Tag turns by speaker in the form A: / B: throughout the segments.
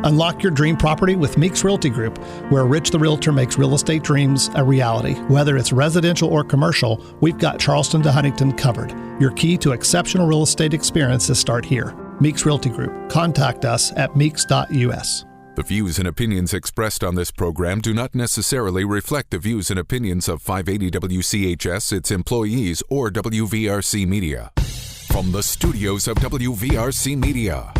A: Unlock your dream property with Meeks Realty Group, where Rich the Realtor makes real estate dreams a reality. Whether it's residential or commercial, we've got Charleston to Huntington covered. Your key to exceptional real estate experiences start here. Meeks Realty Group. Contact us at meeks.us.
B: The views and opinions expressed on this program do not necessarily reflect the views and opinions of 580 WCHS, its employees, or WVRC Media. From the studios of WVRC Media,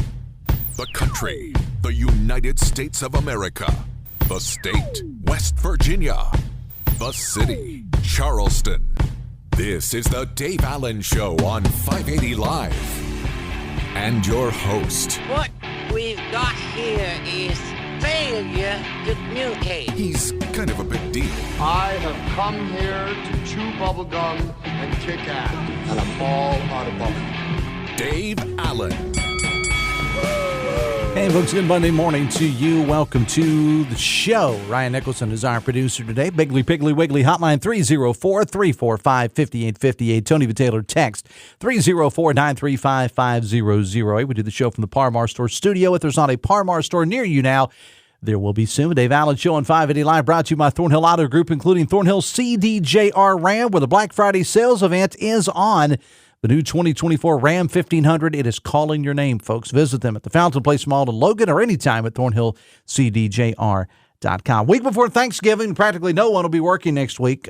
B: the country, the United States of America, the state, West Virginia, the city, Charleston. This is the Dave Allen Show on 580 Live. And your host.
C: What we've got here is failure to communicate.
B: He's kind of a big deal.
D: I have come here to chew bubblegum and kick ass, and I'm all out of bubblegum.
B: Dave Allen.
E: Hey folks, good Monday morning to you. Welcome to the show. Ryan Nicholson is our producer today. Biggly Piggly Wiggly hotline 304-345-5858. Tony Taylor text 304-935-5008. We do the show from the Par-Mar Store studio. If there's not a Par-Mar store near you now, there will be soon. Dave Allen Show on 580 Live, brought to you by Thornhill Auto Group, including Thornhill CDJR Ram, where the Black Friday sales event is on. The new 2024 Ram 1500, it is calling your name, folks. Visit them at the Fountain Place Mall in Logan or anytime at thornhillcdjr.com. Week before Thanksgiving, practically no one will be working next week.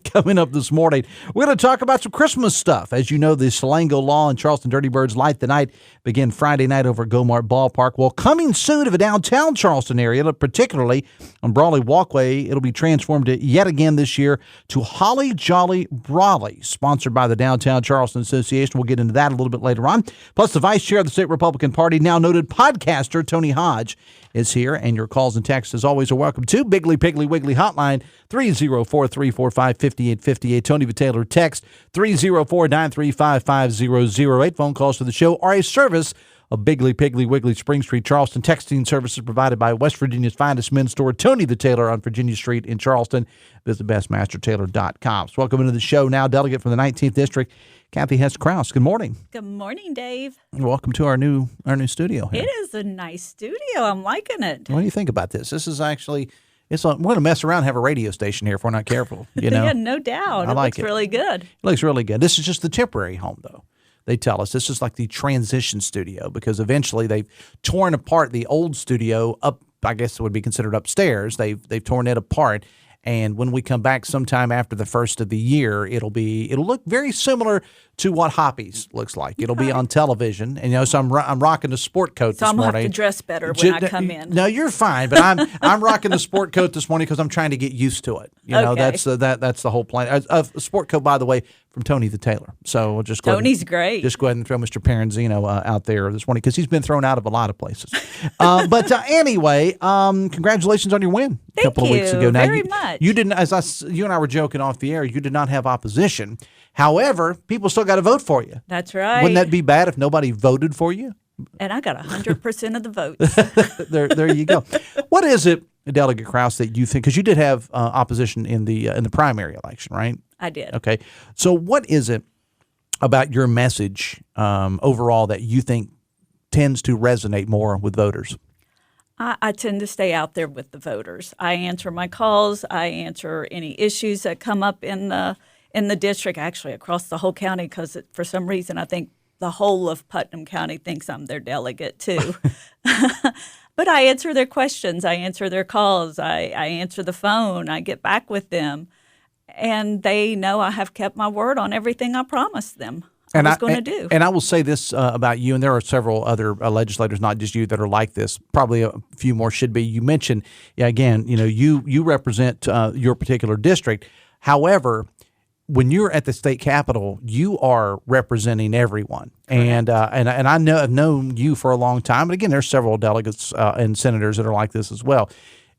E: Coming up this morning, we're going to talk about some Christmas stuff. As you know, the Salango Law and Charleston Dirty Birds Light the Night begin Friday night over at Gomart Ballpark. Well, coming soon to the downtown Charleston area, particularly on Brawley Walkway, it'll be transformed yet again this year to Holly Jolly Brawley, sponsored by the Downtown Charleston Association. We'll get into that a little bit later on. Plus, the Vice Chair of the State Republican Party, now noted podcaster Tony Hodge, is here, and your calls and texts, as always, are welcome to Biggly Piggly Wiggly hotline 304-345-5858. Tony Taylor text 304-935-5008. Phone calls to the show are a service of Biggly Piggly Wiggly Spring Street, Charleston. Texting services provided by West Virginia's finest men's store, Tony the Taylor, on Virginia Street in Charleston. Visit bestmastertailor.com. So welcome into the show now, Delegate from the 19th District, Kathie Hess Crouse. Good morning.
F: Good morning, Dave.
E: And welcome to our new studio here.
F: It is a nice studio. I'm liking it.
E: What do you think about this? This is actually, we're going to mess around and have a radio station here if we're not careful. You know?
F: Yeah, no doubt.
E: I like
F: it. Looks really good.
E: It looks really good. This is just the temporary home, though. They tell us this is like the transition studio because eventually they've torn apart the old studio up. I guess it would be considered upstairs. They've torn it apart. And when we come back sometime after the first of the year, it'll look very similar to what Hoppy's looks like. It'll be on television, and so I'm rocking the sport coat this morning.
F: So I'm gonna have to dress better when I come in.
E: No, you're fine, but I'm rocking the sport coat this morning because I'm trying to get used to it. That's the whole plan. A sport coat, by the way, from Tony the Taylor. So we'll just
F: Tony's great.
E: Just go ahead and throw Mr. Peranzino out there this morning because he's been thrown out of a lot of places. But anyway, congratulations on your win a couple of weeks ago.
F: Now, very much.
E: You didn't, you and I were joking off the air. You did not have opposition. However, people still got to vote for you.
F: That's right.
E: Wouldn't that be bad if nobody voted for you?
F: And I got 100% of the votes.
E: There you go. What is it, Delegate Crouse, that you think? Because you did have opposition in the primary election, right?
F: I did.
E: Okay. So what is it about your message overall that you think tends to resonate more with voters?
F: I tend to stay out there with the voters. I answer my calls. I answer any issues that come up in the district, actually across the whole county, because for some reason I think the whole of Putnam County thinks I'm their delegate too. But I answer their questions. I answer their calls. I answer the phone. I get back with them. And they know I have kept my word on everything I promised them I was going to do. And
E: I will say this about you, and there are several other legislators, not just you, that are like this. Probably a few more should be. You mentioned, again, you represent your particular district. However, when you're at the state capitol, you are representing everyone. And I've known you for a long time. But again, there's several delegates and senators that are like this as well.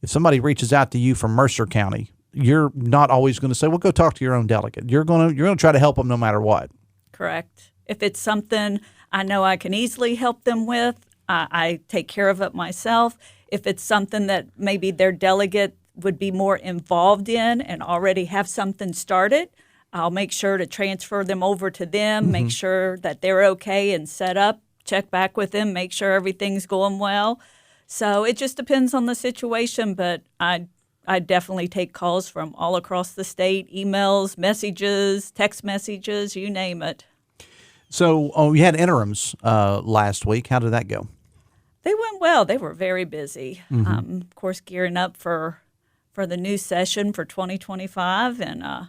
E: If somebody reaches out to you from Mercer County, you're not always going to say, well, go talk to your own delegate. You're going to try to help them no matter what.
F: Correct. If it's something I know I can easily help them with, I take care of it myself. If it's something that maybe their delegate would be more involved in and already have something started, I'll make sure to transfer them over to them, make sure that they're okay and set up, check back with them, make sure everything's going well. So it just depends on the situation, but I definitely take calls from all across the state, emails, messages, text messages, you name it.
E: So you had interims last week. How did that go?
F: They went well. They were very busy. Of course, gearing up for the new session for 2025 and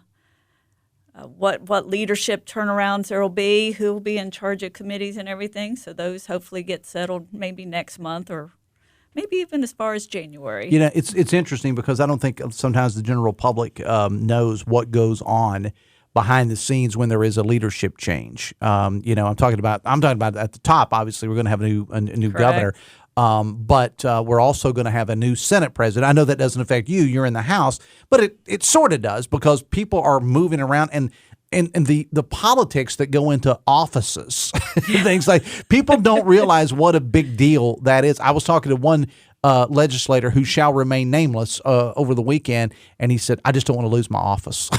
F: what leadership turnarounds there will be, who will be in charge of committees and everything. So those hopefully get settled maybe next month or maybe even as far as January.
E: You know, it's interesting because I don't think sometimes the general public knows what goes on behind the scenes when there is a leadership change. I'm talking about at the top. Obviously, we're going to have a new governor, but we're also going to have a new Senate president. I know that doesn't affect you; you're in the House, but it sort of does because people are moving around and the politics that go into offices, things like people don't realize what a big deal that is. I was talking to one legislator who shall remain nameless over the weekend, and he said, "I just don't want to lose my office."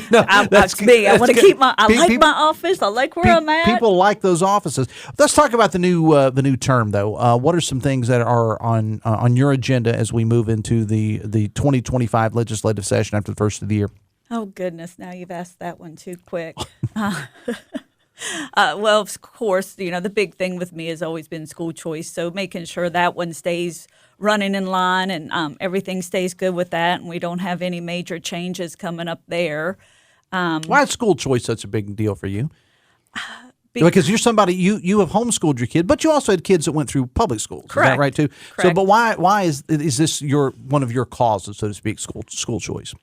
F: That's me. I want to keep my. I like my office. I like where I'm at.
E: People like those offices. Let's talk about the new term, though. What are some things that are on your agenda as we move into the 2025 legislative session after the first of the year?
F: Oh, goodness. Now you've asked that one too quick. Well, of course, the big thing with me has always been school choice. So making sure that one stays running in line and everything stays good with that and we don't have any major changes coming up there.
E: Why is school choice such a big deal for you? Because you're somebody, you have homeschooled your kid, but you also had kids that went through public schools.
F: Correct.
E: Is that right, too?
F: Correct.
E: So, but why is this one of your causes, so to speak, school choice?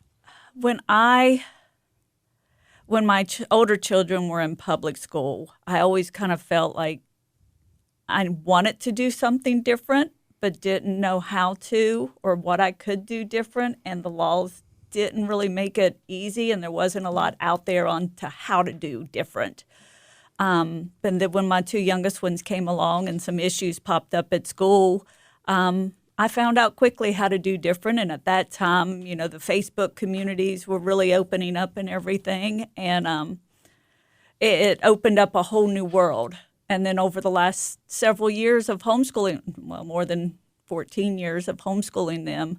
F: When my older children were in public school, I always kind of felt like I wanted to do something different, but didn't know how to or what I could do different, and the laws didn't really make it easy, and there wasn't a lot out there on to how to do different. But then when my two youngest ones came along and some issues popped up at school, I found out quickly how to do different. And at that time, the Facebook communities were really opening up and everything. And it opened up a whole new world. And then over the last several years of homeschooling, well, more than 14 years of homeschooling them,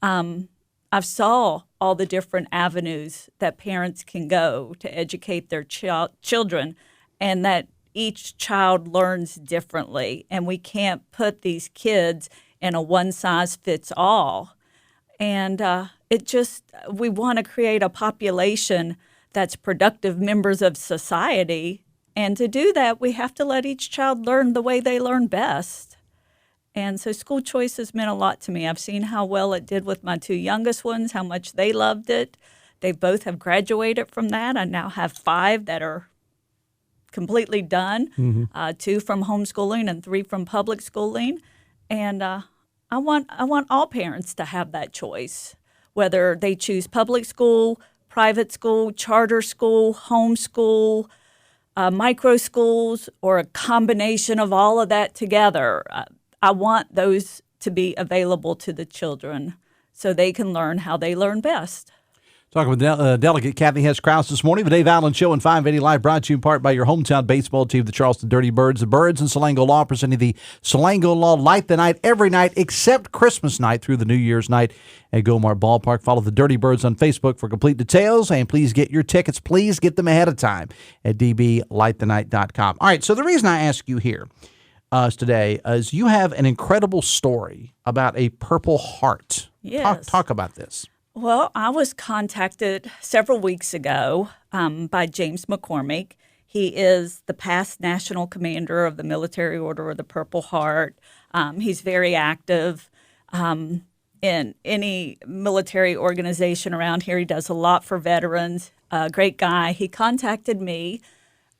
F: I've saw all the different avenues that parents can go to educate their children, and that each child learns differently. And we can't put these kids in a one-size-fits-all. And we want to create a population that's productive members of society. And to do that, we have to let each child learn the way they learn best. And so school choice has meant a lot to me. I've seen how well it did with my two youngest ones, how much they loved it. They both have graduated from that. I now have 5 that are completely done, 2 from homeschooling and 3 from public schooling. And I want all parents to have that choice, whether they choose public school, private school, charter school, homeschool, micro schools, or a combination of all of that together. I want those to be available to the children so they can learn how they learn best.
E: Talking with Delegate Kathie Hess Crouse this morning. The Dave Allen Show and 580 Live brought to you in part by your hometown baseball team, the Charleston Dirty Birds. The Birds and Selango Law presenting the Selango Law Light the Night every night except Christmas night through the New Year's night at Gomar Ballpark. Follow the Dirty Birds on Facebook for complete details, and please get your tickets. Please get them ahead of time at dblightthenight.com. All right, so the reason I ask you here today is you have an incredible story about a Purple Heart.
F: Yes.
E: Talk about this.
F: Well, I was contacted several weeks ago by James McCormick. He is the past national commander of the Military Order of the Purple Heart. He's very active in any military organization around here. He does a lot for veterans. Great guy. He contacted me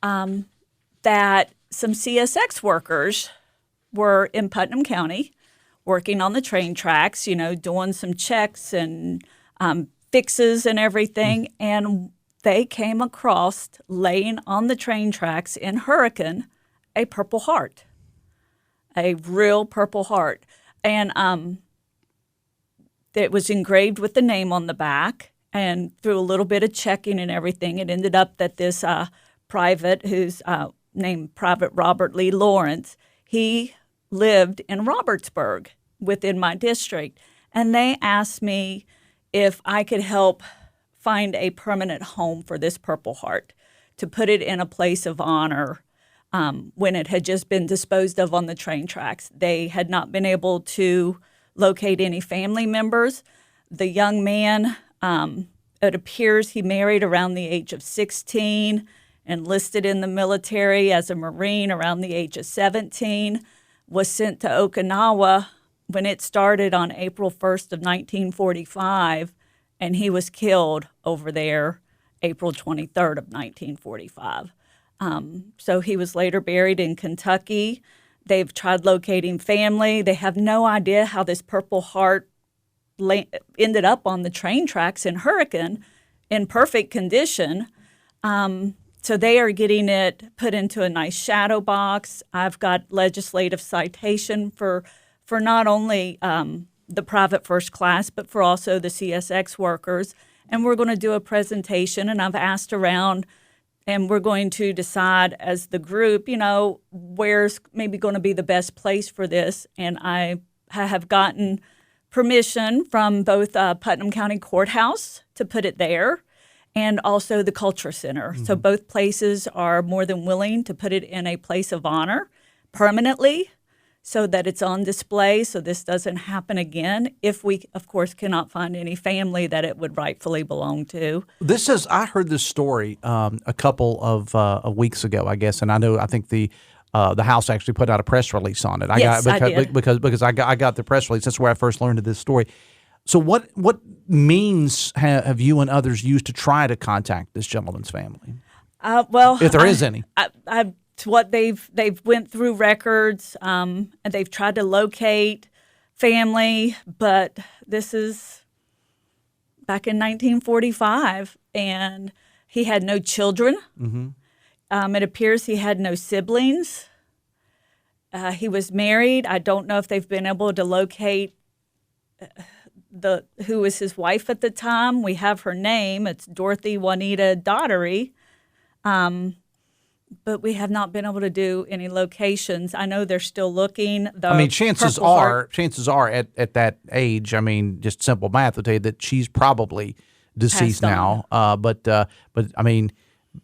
F: that some CSX workers were in Putnam County working on the train tracks, doing some checks and fixes and everything, and they came across laying on the train tracks in Hurricane a Purple Heart, a real Purple Heart. And it was engraved with the name on the back, and through a little bit of checking and everything, it ended up that this private, who's named Private Robert Lee Lawrence, he lived in Robertsburg, within my district. And they asked me if I could help find a permanent home for this Purple Heart, to put it in a place of honor when it had just been disposed of on the train tracks. They had not been able to locate any family members. The young man, it appears he married around the age of 16, enlisted in the military as a Marine around the age of 17, was sent to Okinawa when it started on April 1st of 1945, and he was killed over there April 23rd of 1945. So he was later buried in Kentucky. They've tried locating family. They have no idea how this Purple Heart ended up on the train tracks in Hurricane in perfect condition. So they are getting it put into a nice shadow box. I've got legislative citation for not only the private first class, but for also the CSX workers. And we're going to do a presentation, and I've asked around, and we're going to decide as the group, where's maybe going to be the best place for this. And I have gotten permission from both Putnam County Courthouse to put it there, and also the Culture Center. Mm-hmm. So both places are more than willing to put it in a place of honor permanently, so that it's on display, so this doesn't happen again, if we, of course, cannot find any family that it would rightfully belong to.
E: I heard this story a couple of weeks ago, I guess, and I think the House actually put out a press release on it. I did. Because I got the press release. That's where I first learned of this story. So what means have you and others used to try to contact this gentleman's family? If there is any.
F: What they've went through records, and they've tried to locate family, but this is back in 1945, and he had no children. Mm-hmm. It appears he had no siblings. He was married. I don't know if they've been able to locate who was his wife at the time. We have her name. It's Dorothy Juanita Daughtery. But we have not been able to do any locations. I know they're still looking.
E: Chances are at that age, just simple math would tell you that she's probably deceased now. But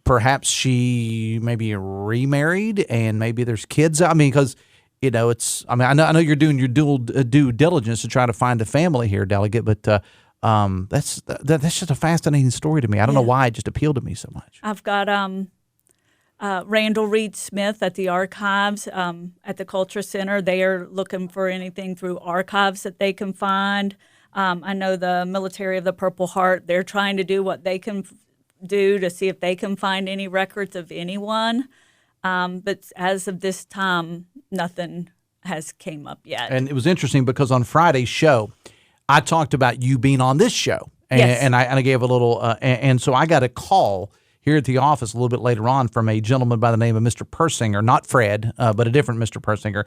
E: perhaps she maybe remarried and maybe there's kids. Because it's. I know you're doing your due diligence to try to find a family here, Delegate. But that's just a fascinating story to me. I don't know why it just appealed to me so much.
F: I've got Randall Reed Smith at the archives at the Culture Center. They are looking for anything through archives that they can find. I know the military of the Purple Heart, they're trying to do what they can do to see if they can find any records of anyone. But as of this time, nothing has came up yet.
E: And it was interesting because on Friday's show, I talked about you being on this show. And I gave a little, and so I got a call here at the office a little bit later on from a gentleman by the name of Mr. Persinger, not Fred, but a different Mr. Persinger,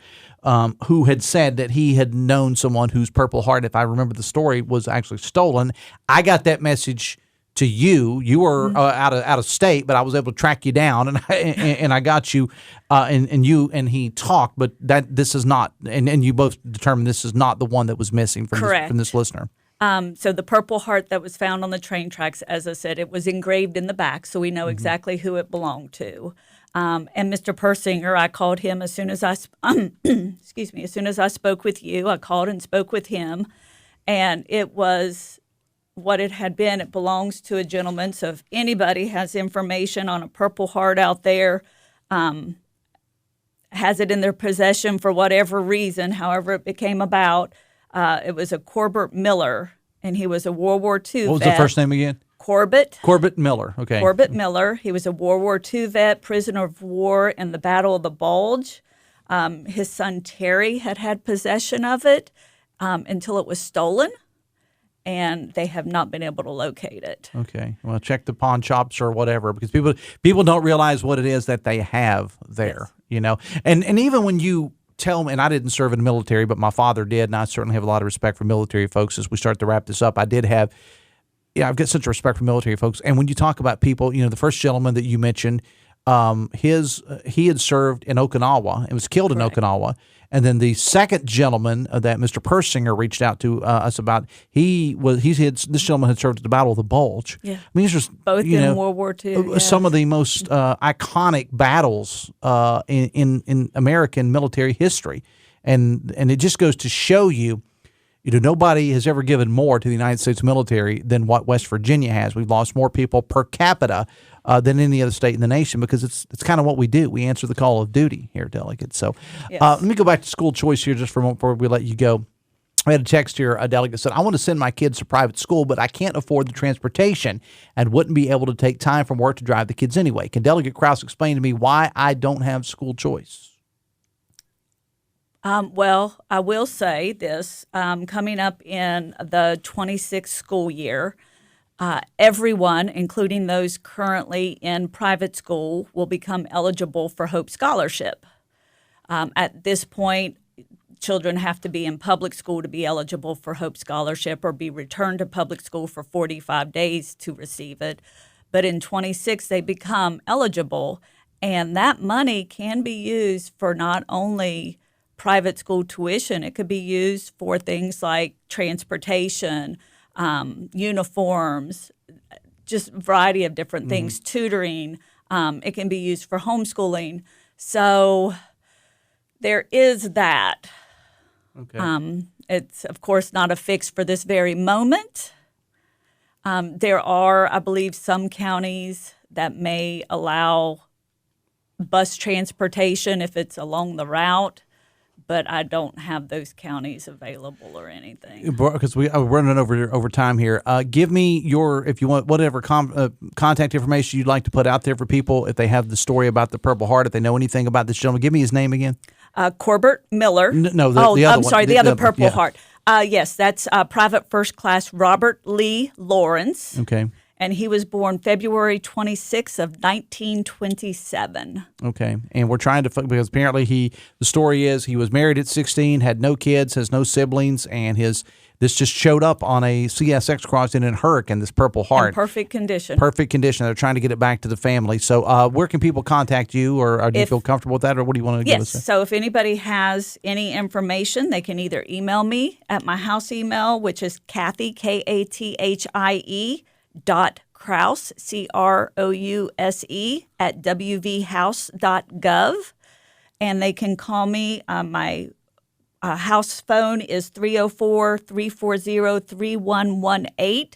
E: who had said that he had known someone whose Purple Heart, if I remember the story, was actually stolen. I got that message to you. You were out of state, but I was able to track you down, and I got you, and he talked, but this is not, and you both determined this is not the one that was missing from this listener.
F: So the Purple Heart that was found on the train tracks, as I said, it was engraved in the back, so we know exactly who it belonged to. And Mr. Persinger, I called him as soon as I as soon as I spoke with you. I called and spoke with him, and it was what it had been. It belongs to a gentleman. So if anybody has information on a Purple Heart out there, has it in their possession for whatever reason, however it became about. It was a Corbett Miller, and he was a World War II vet.
E: What was the first name again?
F: Corbett
E: Miller. Okay.
F: Corbett Miller. He was a World War II vet, prisoner of war in the Battle of the Bulge. His son Terry had possession of it until it was stolen, and they have not been able to locate it. Okay.
E: Well, check the pawn shops or whatever, because people don't realize what it is that they have there. Yes. And even when you tell me, and I didn't serve in the military, but my father did, and I certainly have a lot of respect for military folks. As we start to wrap this up, I've got such respect for military folks. And when you talk about people, the first gentleman that you mentioned, he had served in Okinawa and was killed
F: Correct.
E: in Okinawa. And then the second gentleman that Mr. Persinger reached out to us about, this gentleman had served at the Battle of the Bulge.
F: Yeah.
E: I mean, these are
F: Both in World War II.
E: some of the most iconic battles in American military history, and it just goes to show you. Nobody has ever given more to the United States military than what West Virginia has. We've lost more people per capita than any other state in the nation because it's kind of what we do. We answer the call of duty here, Delegate. So
F: Yes.
E: let me go back to school choice here just for a moment before we let you go. I had a text here, a delegate said, I want to send my kids to private school, but I can't afford the transportation and wouldn't be able to take time from work to drive the kids anyway. Can Delegate Crouse explain to me why I don't have school choice?
F: Well, I will say this, coming up in the 26 school year, everyone, including those currently in private school, will become eligible for Hope Scholarship. At this point, children have to be in public school to be eligible for Hope Scholarship or be returned to public school for 45 days to receive it. But in 26, they become eligible, and that money can be used for not only private school tuition, it could be used for things like transportation, uniforms, just a variety of different things, tutoring. It can be used for homeschooling. So there is that.
E: Okay.
F: It's, of course, not a fix for this very moment. There are, I believe, some counties that may allow bus transportation if it's along the route, but I don't have those counties available or anything.
E: Because we're running over time here. Give me your, if you want, whatever contact information you'd like to put out there for people if they have the story about the Purple Heart, if they know anything about this gentleman. Give me his name again.
F: Corbett Miller.
E: The other
F: I'm
E: one.
F: sorry, the other Purple
E: yeah.
F: Heart. Yes, that's Private First Class Robert Lee Lawrence.
E: Okay.
F: And he was born February 26th of 1927.
E: Okay. And we're trying to, because apparently the story is he was married at 16, had no kids, has no siblings, and this just showed up on a CSX crossing in Hurricane, this Purple Heart.
F: In perfect condition.
E: Perfect condition. They're trying to get it back to the family. So where can people contact you, or do you feel comfortable with that, or what do you want to give us?
F: Yes. So if anybody has any information, they can either email me at my house email, which is Kathie, Kathie, .Crouse, Crouse, at wvhouse.gov. And they can call me. My house phone is 304-340-3118.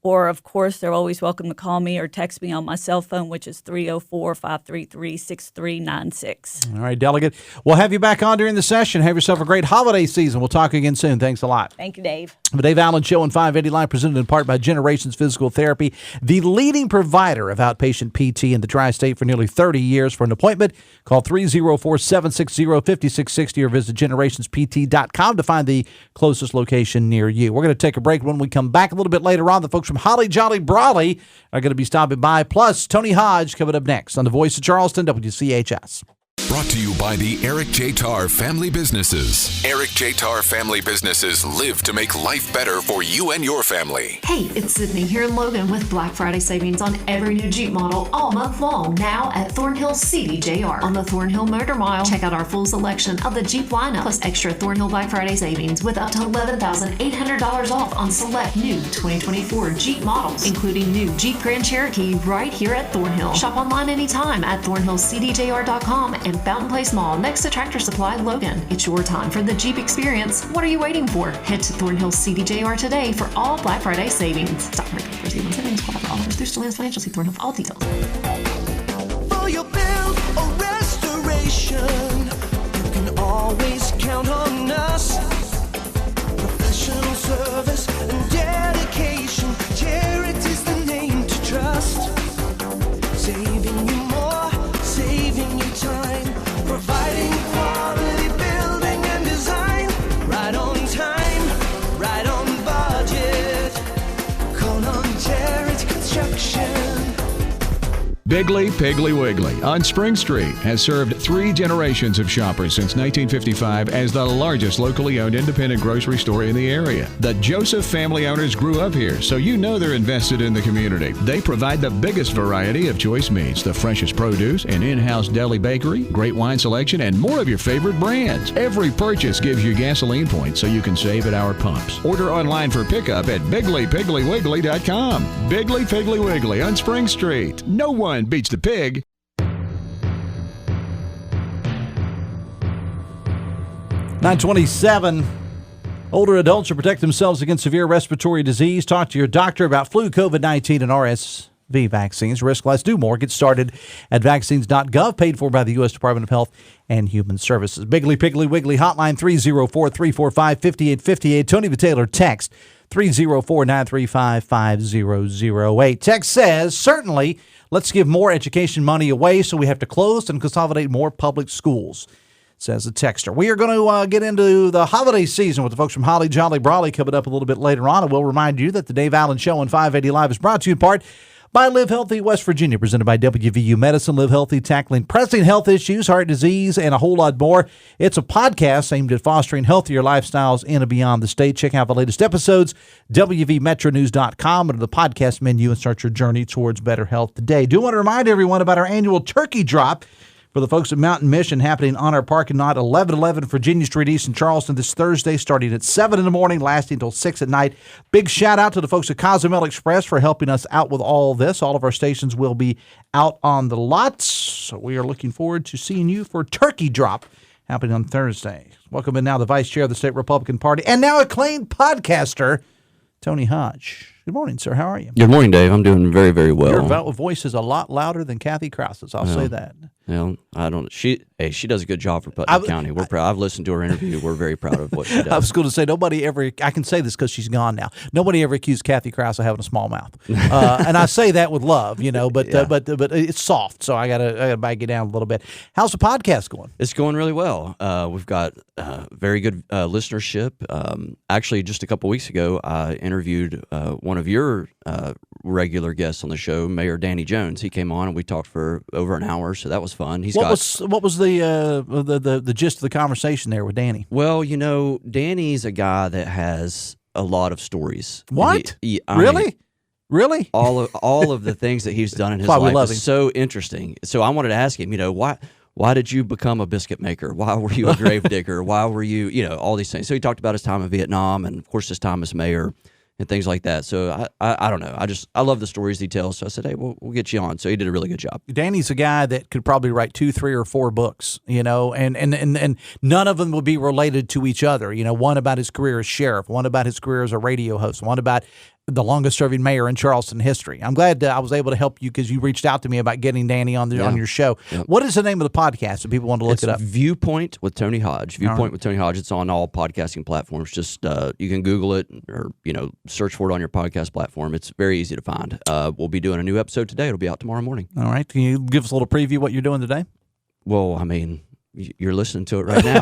F: Or, of course, they're always welcome to call me or text me on my cell phone, which is 304-533-6396.
E: All right, Delegate. We'll have you back on during the session. Have yourself a great holiday season. We'll talk again soon. Thanks a lot.
F: Thank you, Dave.
E: The Dave Allen Show on 580 Live, presented in part by Generations Physical Therapy, the leading provider of outpatient PT in the Tri-State for nearly 30 years. For an appointment, call 304-760-5660 or visit generationspt.com to find the closest location near you. We're going to take a break. When we come back a little bit later on, the folks from Holly Jolly Brawley are going to be stopping by. Plus, Tony Hodge coming up next on the Voice of Charleston, WCHS.
B: Brought to you by the Eric J. Tarr Family Businesses. Eric J. Tarr Family Businesses live to make life better for you and your family.
G: Hey, it's Sydney here in Logan with Black Friday savings on every new Jeep model all month long. Now at Thornhill CDJR. On the Thornhill Motor Mile, check out our full selection of the Jeep lineup, plus extra Thornhill Black Friday savings with up to $11,800 off on select new 2024 Jeep models, including new Jeep Grand Cherokee right here at Thornhill. Shop online anytime at thornhillcdjr.com and Fountain Place Mall next to Tractor Supply Logan. It's your time for the Jeep experience. What are you waiting for? Head to Thornhill CDJR today for all Black Friday savings. Stock market for season savings, call for offers through Stellantis Financial. See Thornhill for all details.
H: For your build or restoration, you can always count on us. Professional service and dedication, Charity's the name to trust. Saving you more, saving you time, providing quality building and design, right on time, right on budget. Call on Charity Construction.
I: Biggly Piggly Wiggly on Spring Street has served 3 generations of shoppers since 1955 as the largest locally owned independent grocery store in the area. The Joseph family owners grew up here, so you know they're invested in the community. They provide the biggest variety of choice meats, the freshest produce, an in-house deli bakery, great wine selection, and more of your favorite brands. Every purchase gives you gasoline points so you can save at our pumps. Order online for pickup at BigglyPigglyWiggly.com. Biggly Piggly Wiggly on Spring Street. No one beats the pig.
E: $927. Older adults should protect themselves against severe respiratory disease. Talk to your doctor about flu, COVID-19, and RSV vaccines. Risk less, do more. Get started at vaccines.gov, paid for by the U.S. Department of Health and Human Services. Biggly Piggly Wiggly hotline 304-345-5858. Tony the Taylor text 304-935-5008. Text says, certainly, let's give more education money away so we have to close and consolidate more public schools, says the texter. We are going to get into the holiday season with the folks from Holly Jolly Brawley coming up a little bit later on. And we'll remind you that the Dave Allen Show on 580 Live is brought to you in part by Live Healthy West Virginia, presented by WVU Medicine. Live Healthy, tackling pressing health issues, heart disease, and a whole lot more. It's a podcast aimed at fostering healthier lifestyles in and beyond the state. Check out the latest episodes, WVMetroNews.com, under the podcast menu, and start your journey towards better health today. Do want to remind everyone about our annual turkey drop for the folks at Mountain Mission, happening on our parking lot, 1111 Virginia Street East in Charleston, this Thursday, starting at 7 in the morning, lasting until 6 at night. Big shout out to the folks at Cozumel Express for helping us out with all this. All of our stations will be out on the lots, so we are looking forward to seeing you for Turkey Drop, happening on Thursday. Welcome in now the Vice Chair of the State Republican Party, and now acclaimed podcaster, Tony Hodge. Good morning, sir. How are you?
J: Good morning, Dave. I'm doing very, very well.
E: Your voice is a lot louder than Kathie Crouse's. I'll say that.
J: Well, I don't. She does a good job for Putnam County. We're proud. I've listened to her interview. We're very proud of what she does.
E: I was going to say nobody ever. I can say this because she's gone now. Nobody ever accused Kathie Crouse of having a small mouth, and I say that with love, but
J: Yeah.
E: but it's soft, so I gotta back it down a little bit. How's the podcast going?
J: It's going really well. We've got very good listenership. Actually, just a couple weeks ago, I interviewed one of your regular guests on the show, Mayor Danny Jones. He came on and we talked for over an hour, so that was fun.
E: What was the gist of the conversation there with Danny?
J: Well, Danny's a guy that has a lot of stories.
E: What?
J: Really? All of the things that he's done in his life is so interesting. So I wanted to ask him, why did you become a biscuit maker? Why were you a grave digger? Why were you, all these things. So he talked about his time in Vietnam and, of course, his time as mayor and things like that. So I don't know. I love the stories he tells. So I said, hey, we'll get you on. So he did a really good job.
E: Danny's a guy that could probably write 2, 3, or 4 books, and none of them will be related to each other. One about his career as sheriff, one about his career as a radio host, one about the longest-serving mayor in Charleston history. I'm glad I was able to help you because you reached out to me about getting Danny on your show. Yep. What is the name of the podcast if people want to look it up?
J: Viewpoint with Tony Hodge. Viewpoint with Tony Hodge. It's on all podcasting platforms. Just you can Google it or search for it on your podcast platform. It's very easy to find. We'll be doing a new episode today. It'll be out tomorrow morning.
E: All right. Can you give us a little preview of what you're doing today?
J: Well, you're listening to it right now.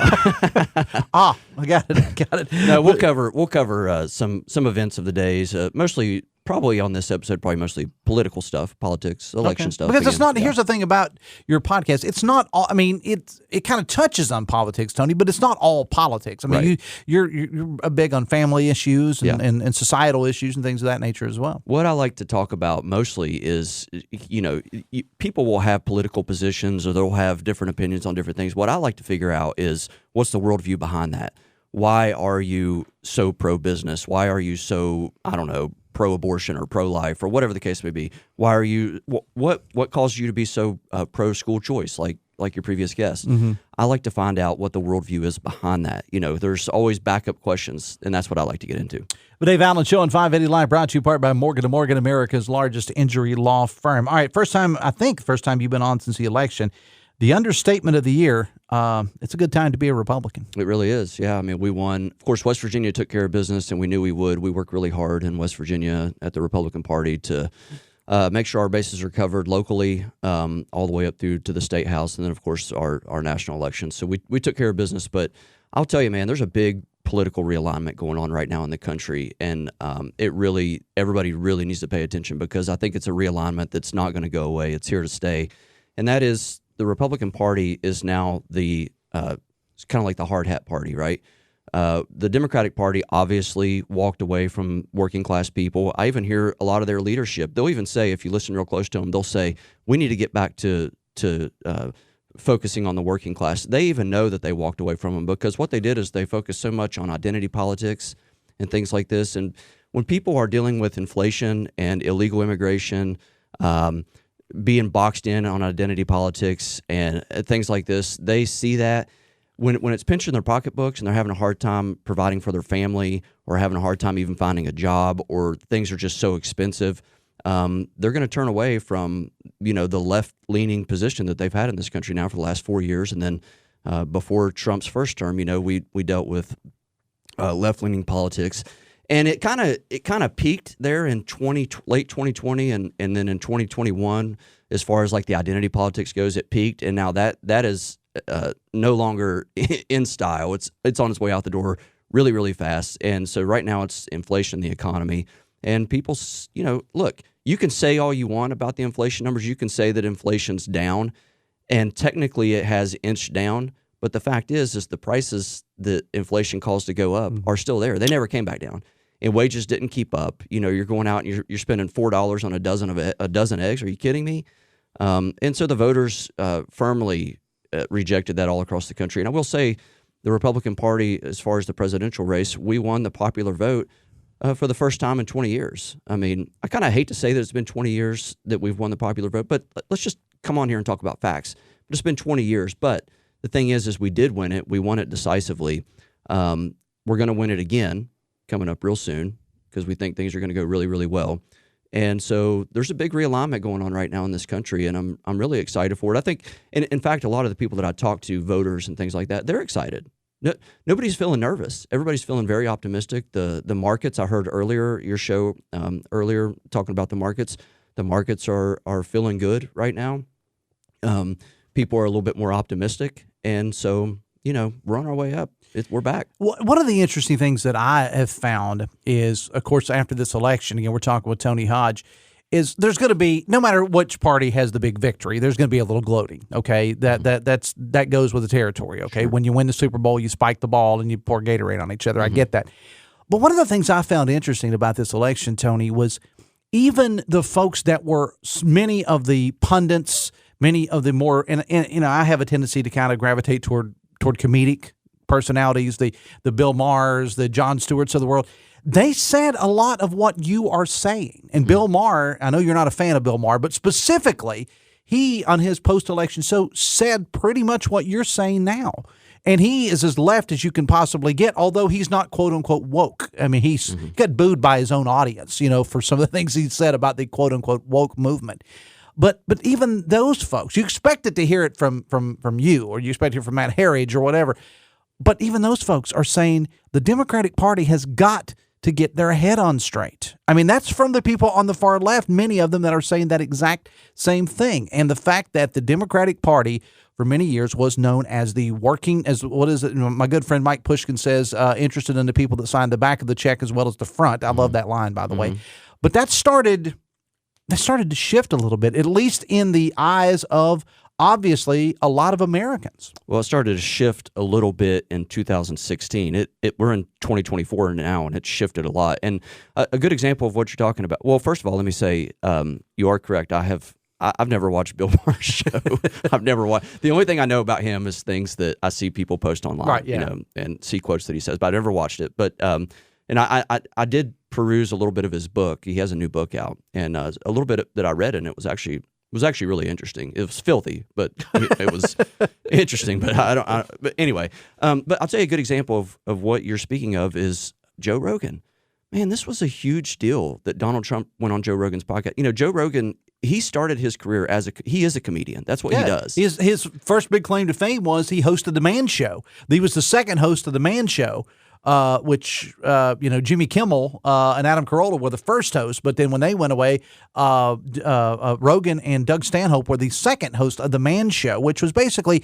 E: I got it.
J: No, we'll cover some events of the days. Mostly, probably on this episode, mostly political stuff, politics, election stuff.
E: Because it's not. Here's the thing about your podcast. It's not all. It kind of touches on politics, Tony, but it's not all politics.
J: Right.
E: You're big on family issues and societal issues and things of that nature as well.
J: What I like to talk about mostly is, people will have political positions or they'll have different opinions on different things. What I like to figure out is what's the worldview behind that. Why are you so pro-business? Why are you so, pro-abortion or pro-life or whatever the case may be? Why are you? What caused you to be so pro-school choice, like your previous guest?
E: Mm-hmm.
J: I like to find out what the worldview is behind that. There's always backup questions, and that's what I like to get into.
E: The Dave Allen Show on 580 Live, brought to you part by Morgan & Morgan, America's largest injury law firm. All right, first time you've been on since the election. The understatement of the year, it's a good time to be a Republican.
J: It really is, yeah. We won. Of course, West Virginia took care of business, and we knew we would. We worked really hard in West Virginia at the Republican Party to make sure our bases are covered locally all the way up through to the State House, and then, of course, our national elections. So we took care of business. But I'll tell you, man, there's a big political realignment going on right now in the country, and everybody really needs to pay attention, because I think it's a realignment that's not going to go away. It's here to stay, and that is the Republican Party is now it's kind of like the hard hat party, right? The Democratic Party obviously walked away from working class people. I even hear a lot of their leadership. They'll even say, if you listen real close to them, they'll say, we need to get back to focusing on the working class. They even know that they walked away from them, because what they did is they focused so much on identity politics and things like this. And when people are dealing with inflation and illegal immigration, being boxed in on identity politics and things like this, they see that when it's pinching their pocketbooks and they're having a hard time providing for their family, or having a hard time even finding a job, or things are just so expensive, they're going to turn away from, the left-leaning position that they've had in this country now for the last 4 years. And then before Trump's first term, we dealt with left-leaning politics, and it kind of peaked there in late 2020, and then in 2021, as far as like the identity politics goes, it peaked, and now that is no longer in style. It's on its way out the door really, really fast. And so right now it's inflation, the economy, and people, look, you can say all you want about the inflation numbers. You can say that inflation's down, and technically it has inched down. But the fact is the prices that inflation caused to go up are still there. They never came back down, and wages didn't keep up. You're going out and you're spending $4 on a dozen eggs. Are you kidding me? And so the voters firmly rejected that all across the country. And I will say, the Republican Party, as far as the presidential race, we won the popular vote for the first time in 20 years. I mean, I kind of hate to say that it's been 20 years that we've won the popular vote, but let's just come on here and talk about facts. It's been 20 years, but the thing is we did win it. We won it decisively. We're going to win it again coming up real soon, because we think things are going to go really, really well. And so there's a big realignment going on right now in this country, and I'm really excited for it. I think, in fact, a lot of the people that I talk to, voters and things like that, they're excited. Nobody's feeling nervous. Everybody's feeling very optimistic. The markets, I heard earlier, your show earlier talking about the markets are feeling good right now. People are a little bit more optimistic, and so, we're on our way up. We're back.
E: One of the interesting things that I have found is, of course, after this election, again, we're talking with Tony Hodge, is there's going to be, no matter which party has the big victory, there's going to be a little gloating. Okay, that goes with the territory. Okay, sure. When you win the Super Bowl, you spike the ball and you pour Gatorade on each other. I get that. But one of the things I found interesting about this election, Tony, was even the folks that were many of the pundits, many of the more, and I have a tendency to kind of gravitate toward comedic personalities, the Bill Maher's, the Jon Stewart's of the world. They said a lot of what you are saying. And Bill Maher, I know you're not a fan of Bill Maher, but specifically, he, on his post-election show, said pretty much what you're saying now. And he is as left as you can possibly get, although he's not quote-unquote woke. I mean, he got booed by his own audience, for some of the things he said about the quote-unquote woke movement. But even those folks, you expected to hear it from you, or you expect to hear from Matt Herridge or whatever. But even those folks are saying the Democratic Party has got to get their head on straight. I mean, that's from the people on the far left, many of them that are saying that exact same thing. And the fact that the Democratic Party for many years was known as the working, as what is it? My good friend Mike Pushkin says, interested in the people that signed the back of the check as well as the front. I love that line, by the way. But that started to shift a little bit, at least in the eyes of obviously a lot of Americans.
J: Well, it started to shift a little bit in 2016. We're in 2024 now, and it's shifted a lot. And a good example of what you're talking about. Well, first of all, let me say you are correct. I've never watched Bill Maher's show. I've never watched. The only thing I know about him is things that I see people post online,
E: right, yeah.
J: And see quotes that he says. But I've never watched it. But and I did peruse a little bit of his book. He has a new book out, and a little bit that I read, and it was actually really interesting. It was filthy, but it was interesting. But but anyway, but I'll tell you a good example of what you're speaking of is Joe Rogan. Man, this was a huge deal that Donald Trump went on Joe Rogan's podcast. Joe Rogan, he started his career he is a comedian. That's what he does.
E: His first big claim to fame was he hosted The Man Show. He was the second host of The Man Show, which, Jimmy Kimmel and Adam Carolla were the first hosts. But then when they went away, Rogan and Doug Stanhope were the second host of The Man Show, which was basically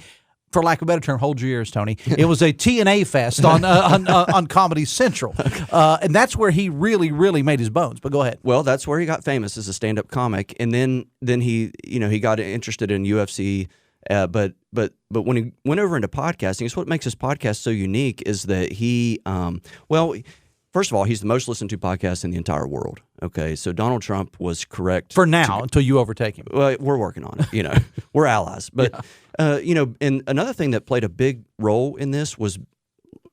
E: for lack of a better term, hold your ears, Tony. It was a TNA fest on Comedy Central, and that's where he really, really made his bones. But go ahead.
J: Well, that's where he got famous as a stand-up comic, and then he got interested in UFC. But when he went over into podcasting, it's what makes his podcast so unique is that he first of all, he's the most listened to podcast in the entire world. Okay, so Donald Trump was correct
E: for now until you overtake him.
J: Well, we're working on it. We're allies. But and another thing that played a big role in this was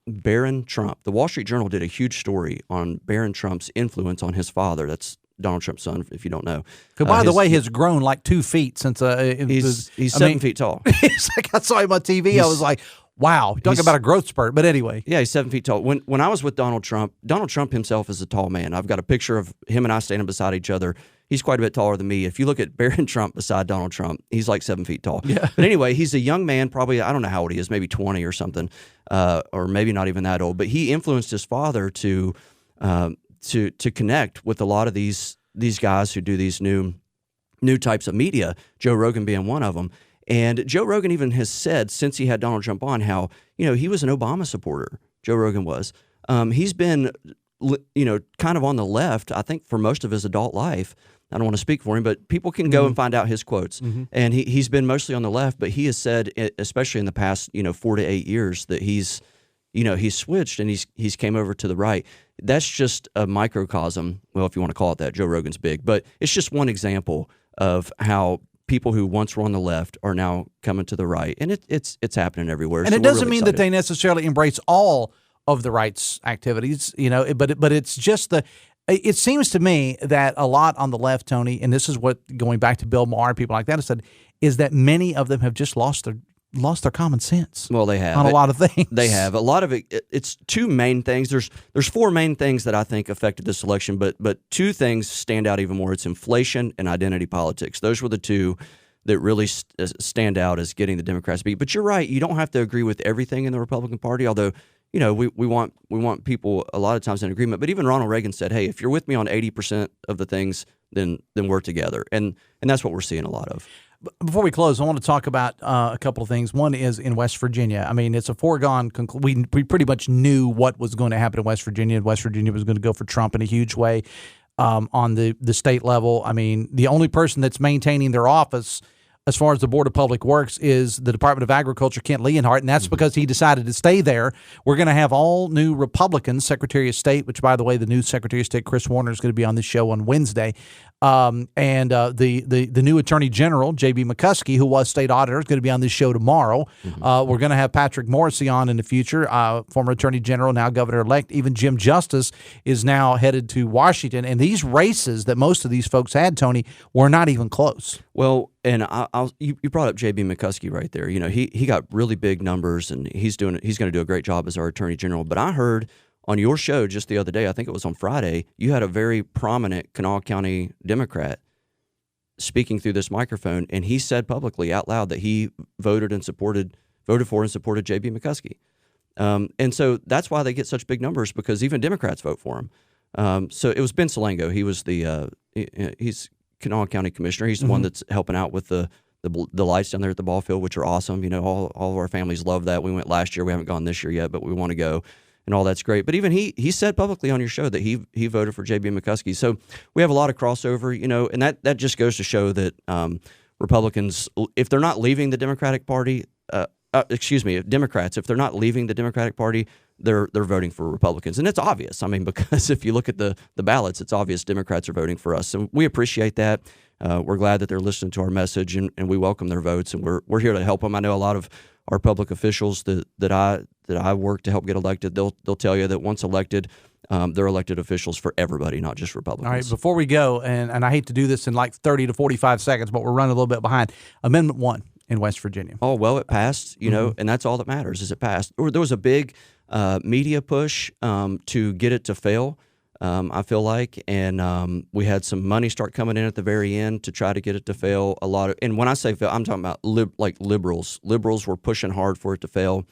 J: Barron Trump. The Wall Street Journal did a huge story on Barron Trump's influence on his father. That's Donald Trump's son, if you don't know.
E: Who, by the way, has grown like 2 feet since
J: he's 7 feet tall.
E: It's like I saw him on TV. I was like, wow, talking about a growth spurt. But anyway.
J: Yeah, he's 7 feet tall. When I was with Donald Trump himself is a tall man. I've got a picture of him and I standing beside each other. He's quite a bit taller than me. If you look at Barron Trump beside Donald Trump, he's like 7 feet tall.
E: Yeah.
J: But anyway, he's a young man, probably, I don't know how old he is, maybe 20 or something, or maybe not even that old. But he influenced his father to connect with a lot of these guys who do these new types of media, Joe Rogan being one of them. And Joe Rogan even has said, since he had Donald Trump on, how, he was an Obama supporter. Joe Rogan was. He's been, kind of on the left, I think, for most of his adult life. I don't want to speak for him, but people can go and find out his quotes. Mm-hmm. And he's been mostly on the left, but he has said, especially in the past, 4 to 8 years, that he's switched and he's came over to the right. That's just a microcosm. Well, if you want to call it that, Joe Rogan's big, but it's just one example of how people who once were on the left are now coming to the right, and it's happening everywhere.
E: And
J: so
E: it doesn't
J: really
E: mean that they necessarily embrace all of the right's activities, but it's just it seems to me that a lot on the left, Tony, and this is what, going back to Bill Maher and people like that have said, is that many of them have just lost their common sense.
J: Well, they have
E: on a lot of things.
J: They have a lot of it. It's two main things. There's 4 main things that I think affected this election, but 2 things stand out even more. It's inflation and identity politics. Those were the 2 that really stand out as getting the Democrats beat. But you're right. You don't have to agree with everything in the Republican Party, although we want people a lot of times in agreement. But even Ronald Reagan said, "Hey, if you're with me on 80% of the things, then we're together," and that's what we're seeing a lot of.
E: Before we close, I want to talk about a couple of things. One is in West Virginia. I mean, it's a foregone conclusion. We pretty much knew what was going to happen in West Virginia. West Virginia was going to go for Trump in a huge way on the state level. I mean, the only person that's maintaining their office as far as the Board of Public Works is the Department of Agriculture, Kent Leonhardt, and that's because he decided to stay there. We're going to have all new Republicans, Secretary of State, which, by the way, the new Secretary of State, Chris Warner, is going to be on this show on Wednesday. And the new Attorney General, J.B. McCuskey, who was state auditor, is going to be on this show tomorrow. Mm-hmm. We're going to have Patrick Morrison on in the future, former Attorney General, now Governor-elect. Even Jim Justice is now headed to Washington. And these races that most of these folks had, Tony, were not even close.
J: Well, and you brought up J.B. McCuskey right there. He got really big numbers, and he's going to do a great job as our Attorney General. But I heard on your show just the other day, I think it was on Friday, you had a very prominent Kanawha County Democrat speaking through this microphone, and he said publicly out loud that he voted for and supported J.B. McCuskey. And so that's why they get such big numbers, because even Democrats vote for him. So it was Ben Salango. He was he's Kanawha County Commissioner. He's the one that's helping out with the lights down there at the ball field, which are awesome. All of our families love that. We went last year. We haven't gone this year yet, but we want to go. And all that's great. But even he said publicly on your show that he voted for J.B. McCuskey. So we have a lot of crossover, and that just goes to show that Republicans, if they're not leaving the Democratic Party, Democrats, if they're not leaving the Democratic Party, they're voting for Republicans. And it's obvious. I mean, because if you look at the ballots, it's obvious Democrats are voting for us. So we appreciate that. We're glad that they're listening to our message, and we welcome their votes, and we're here to help them. I know a lot of our public officials that I work to help get elected, they'll tell you that once elected, they're elected officials for everybody, not just Republicans.
E: All right, before we go, and I hate to do this in like 30 to 45 seconds, but we're running a little bit behind. Amendment 1 in West Virginia.
J: Oh, well, it passed, and that's all that matters is it passed. There was a big media push to get it to fail, I feel like, and we had some money start coming in at the very end to try to get it to fail. And when I say fail, I'm talking about liberals. Liberals were pushing hard for it to fail.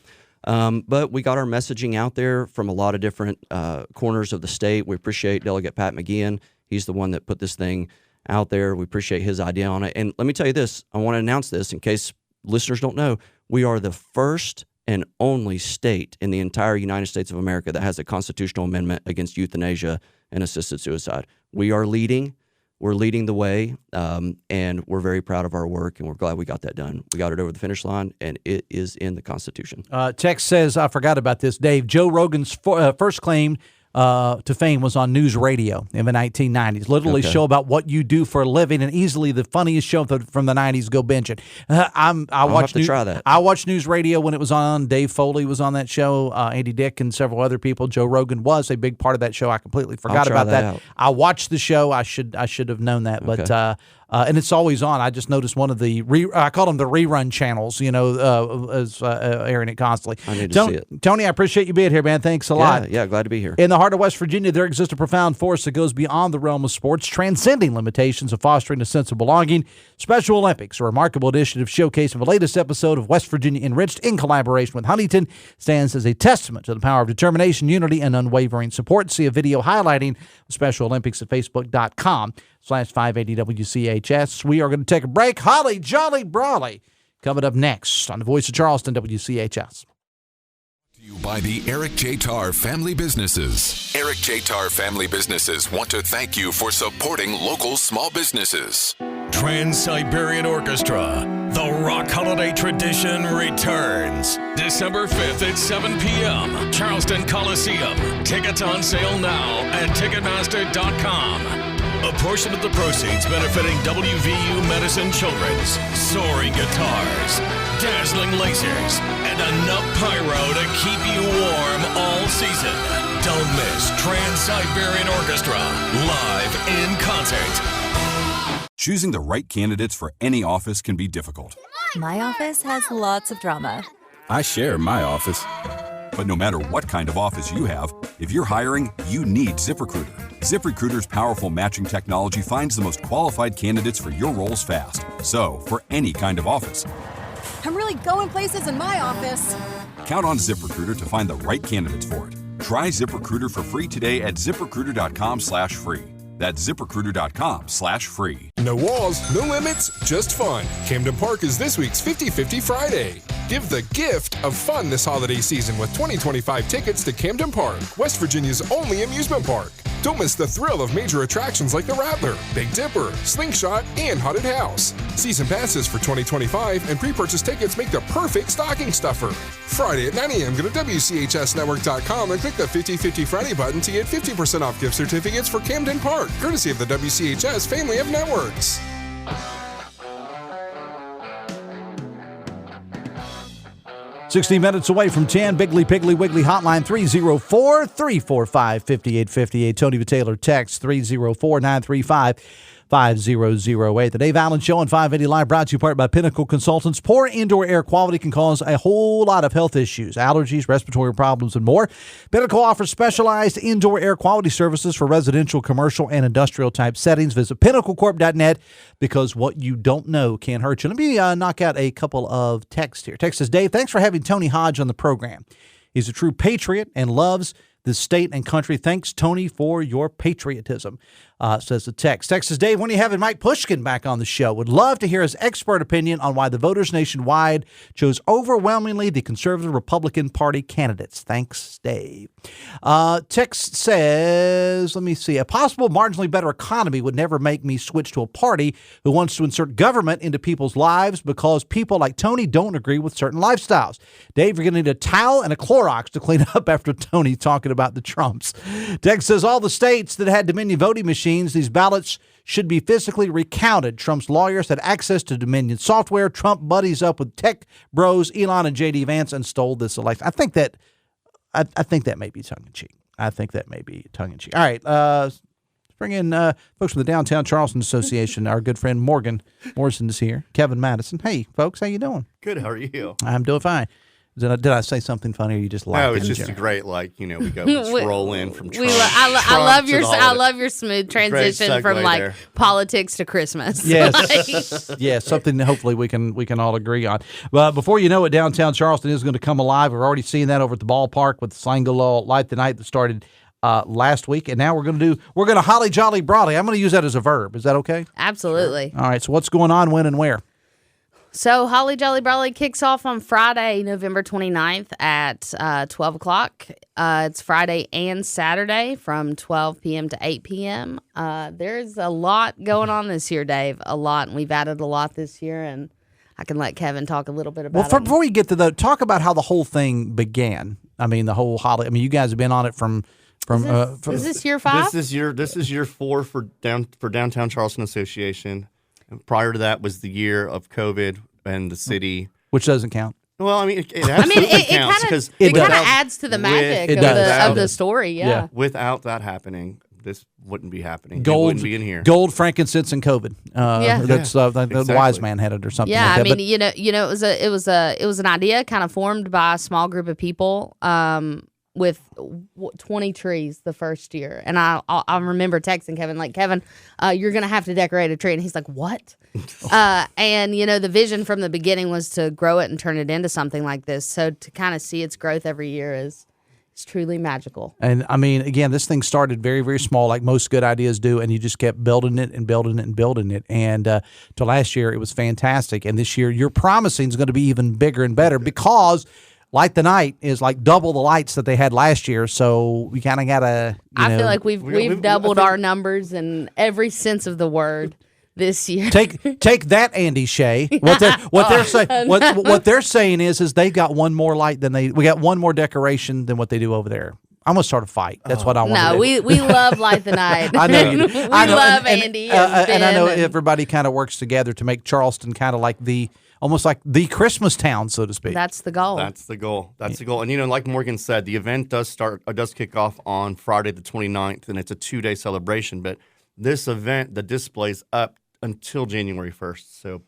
J: But we got our messaging out there from a lot of different corners of the state. We appreciate Delegate Pat McGeehan. He's the one that put this thing out there. We appreciate his idea on it. And let me tell you this. I want to announce this in case listeners don't know. We are the first and only state in the entire United States of America that has a constitutional amendment against euthanasia and assisted suicide. We are leading. We're leading the way, and we're very proud of our work, and we're glad we got that done. We got it over the finish line, and it is in the Constitution.
E: Text says, I forgot about this, Dave. Joe Rogan's first claim to fame was on news radio in the 1990s. Literally show about what you do for a living, and easily the funniest show from the 90s. Go binge it.
J: I'll have to try that.
E: I watched news radio when it was on. Dave Foley was on that show. Andy Dick and several other people. Joe Rogan was a big part of that show. I completely forgot about that. I watched the show. I should have known that, but. And it's always on. I just noticed one of the I call them the rerun channels. As airing it constantly.
J: I need to see it.
E: Tony, I appreciate you being here, man. Thanks a lot.
J: Yeah, glad to be here.
E: In the heart of West Virginia, there exists a profound force that goes beyond the realm of sports, transcending limitations of fostering a sense of belonging. Special Olympics, a remarkable initiative showcasing the latest episode of West Virginia Enriched in collaboration with Huntington, stands as a testament to the power of determination, unity, and unwavering support. See a video highlighting the Special Olympics at facebook.com/580 WCHS. We are going to take a break. Holly Jolly Brawley coming up next on the Voice of Charleston, WCHS.
B: By the Eric J. Tarr Family Businesses. Eric J. Tarr Family Businesses want to thank you for supporting local small businesses.
K: Trans-Siberian Orchestra, the rock holiday tradition returns. December 5th at 7 p.m., Charleston Coliseum. Tickets on sale now at Ticketmaster.com. A portion of the proceeds benefiting WVU Medicine Children's, soaring guitars, dazzling lasers, and enough pyro to keep you warm all season. Don't miss Trans-Siberian Orchestra, live in concert.
L: Choosing the right candidates for any office can be difficult.
M: My office has lots of drama.
L: I share my office. But no matter what kind of office you have, if you're hiring, you need ZipRecruiter. ZipRecruiter's powerful matching technology finds the most qualified candidates for your roles fast. So, for any kind of office.
M: I'm really going places in my office.
L: Count on ZipRecruiter to find the right candidates for it. Try ZipRecruiter for free today at ZipRecruiter.com/free. That's ZipRecruiter.com/free.
N: No walls, no limits, just fun. Camden Park is this week's 50-50 Friday. Give the gift of fun this holiday season with 2025 tickets to Camden Park, West Virginia's only amusement park. Don't miss the thrill of major attractions like the Rattler, Big Dipper, Slingshot, and Haunted House. Season passes for 2025 and pre-purchase tickets make the perfect stocking stuffer. Friday at 9 a.m. go to WCHSnetwork.com and click the 50-50 Friday button to get 50% off gift certificates for Camden Park, courtesy of the WCHS family of networks.
E: "60 minutes away from 10, Biggly Piggly Wiggly hotline 304-345-5858. Tony Taylor text 304-935-5008. The Dave Allen Show on 580 Live brought to you part by Pinnacle Consultants. Poor indoor air quality can cause a whole lot of health issues, allergies, respiratory problems, and more. Pinnacle offers specialized indoor air quality services for residential, commercial, and industrial type settings. Visit pinnaclecorp.net because what you don't know can hurt you. Let me knock out a couple of texts here. Text says, Dave, thanks for having Tony Hodge on the program. He's a true patriot and loves the state and country. Thanks, Tony, for your patriotism, says the text. Text says, Dave, when are you having Mike Pushkin back on the show? Would love to hear his expert opinion on why the voters nationwide chose overwhelmingly the conservative Republican Party candidates. Thanks, Dave. Text says, let me see, a possible marginally better economy would never make me switch to a party who wants to insert government into people's lives because people like Tony don't agree with certain lifestyles. Dave, you're going to need a towel and a Clorox to clean up after Tony talking about the Trumps. Text says, all the states that had Dominion voting machines, these ballots should be physically recounted. Trump's lawyers had access to Dominion software. Trump buddies up with tech bros Elon and J.D. Vance and stole this election. I think that may be tongue-in-cheek. All right, let's bring in folks from the Downtown Charleston Association. Our good friend Morrison is here. Kevin Madison. Hey, folks, how you doing?
O: Good. How are you?
E: I'm doing fine. Did I say something funny, or you just laughed?
O: No, it's just a great, we go roll in from Trump.
P: I love your smooth transition from politics to Christmas.
E: Yes, yes, something that hopefully we can all agree on. But before you know it, downtown Charleston is going to come alive. We're already seeing that over at the ballpark with the Sangalo Light the Night that started last week, and now we're going to holly jolly Brawley. I'm going to use that as a verb. Is that okay?
P: Absolutely.
E: All right. So what's going on, when, and where?
P: So Holly Jolly Brawley kicks off on Friday, November 29th at 12 o'clock. It's Friday and Saturday from 12 p.m. to 8 p.m. There's a lot going on this year, Dave. A lot. And we've added a lot this year, and I can let Kevin talk a little bit about it.
E: Before we get to that, talk about how the whole thing began. I mean, the whole holiday. I mean, you guys have been on it from
P: is this year 5?
O: This is year 4 for Downtown Charleston Association. And prior to that was the year of COVID and the city,
E: which doesn't count.
O: Well, I mean, it absolutely counts because
P: it kind of adds to the magic of the story. Yeah.
O: Without that happening, this wouldn't be happening.
E: Gold,
O: it wouldn't be in here.
E: Gold, frankincense, and COVID. That's the wise man had it or something.
P: Yeah,
E: like that.
P: It was an idea kind of formed by a small group of people. With 20 trees the first year. And I remember texting Kevin, like, Kevin, you're going to have to decorate a tree. And he's like, what? And, the vision from the beginning was to grow it and turn it into something like this. So to kind of see its growth every year is truly magical.
E: And, I mean, again, this thing started very, very small, like most good ideas do, and you just kept building it and building it and building it. And to last year, it was fantastic. And this year, you're promising is going to be even bigger and better because Light the Night is like double the lights that they had last year, so we kind of got to.
P: I feel like we've doubled our numbers in every sense of the word this year.
E: Take that, Andy Shea. What they're saying is they've got one more light than we got one more decoration than what they do over there. I'm gonna start a fight. That's what I want.
P: No, we love Light the Night.
E: I know you.
P: We love Andy
E: and I know everybody kind of works together to make Charleston kind of like almost like the Christmas town, so to speak.
P: That's the goal.
O: That's the goal. And like Morgan said, the event does kick off on Friday the 29th, and it's a 2-day celebration. But this event, the display's up until January 1st. So,